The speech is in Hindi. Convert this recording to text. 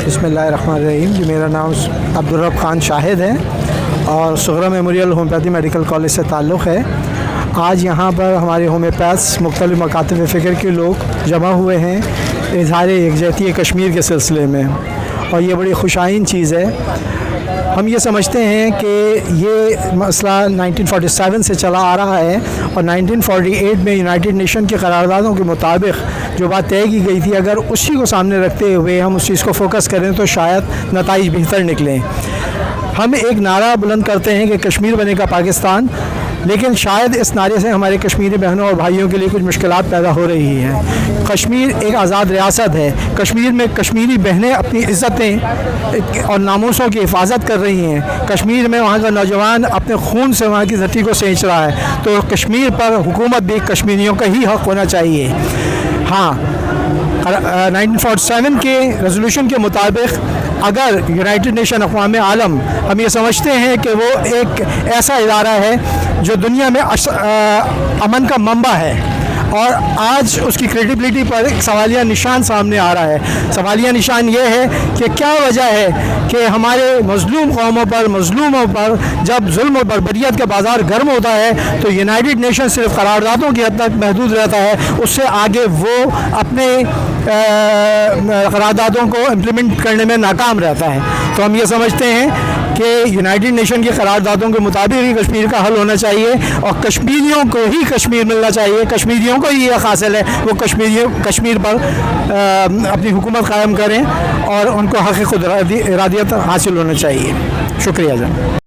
बिस्मिल्लाहिर्रहमानिर्रहीम। जी, मेरा नाम अब्दुर्रब ख़ान शाहिद है और Sughra memorial homeopathy medical college से ताल्लुक़ है। आज यहाँ पर हमारे होम्योपैथ्स मुख्तलिफ़ मकातब फ़िक्र के लोग जमा हुए हैं इज़हार यकजहती कश्मीर के सिलसिले में, और ये बड़ी खुशाइन चीज़ है। हम ये समझते हैं कि ये मसला 1947 से चला आ रहा है और 1948 में यूनाइटेड नेशन की करारदादों के मुताबिक जो बात तय की गई थी, अगर उसी को सामने रखते हुए हम उस चीज़ को फोकस करें तो शायद नताइज बेहतर निकलें। हम एक नारा बुलंद करते हैं कि कश्मीर बनेगा पाकिस्तान, लेकिन शायद इस नारे से हमारे कश्मीरी बहनों और भाइयों के लिए कुछ मुश्किलात पैदा हो रही हैं। कश्मीर एक आज़ाद रियासत है। कश्मीर में कश्मीरी बहनें अपनी इज़्ज़तें और नामूसों की हिफाजत कर रही हैं। कश्मीर में वहाँ का नौजवान अपने खून से वहाँ की धरती को सेंच रहा है, तो कश्मीर पर हुकूमत भी कश्मीरियों का ही हक़ होना चाहिए। हाँ, 1947 के रेजोल्यूशन के मुताबिक अगर यूनाइटेड नेशन अक़वाम आलम, हम ये समझते हैं कि वो एक ऐसा इदारा है जो दुनिया में अमन का मंबा है, और आज उसकी क्रेडिबिलिटी पर एक सवालिया निशान सामने आ रहा है। सवालिया निशान ये है कि क्या वजह है कि हमारे मज़लूम कौमों पर, मज़लूमों पर जब जुल्म और बर्बरियत का बाज़ार गर्म होता है तो यूनाइटेड नेशन सिर्फ करारदादों की हद तक महदूद रहता है, उससे आगे वो अपने करारदादों को इम्प्लीमेंट करने में नाकाम रहता है। तो हम ये समझते हैं कि यूनाइटेड नेशन की करारदादों के मुताबिक ही कश्मीर का हल होना चाहिए और कश्मीरियों को ही कश्मीर मिलना चाहिए। कश्मीरियों को ये हासिल है वो कश्मीर पर अपनी हुकूमत कायम करें और उनको हक़ खुद इरादियत हासिल होना चाहिए। शुक्रिया जनाब।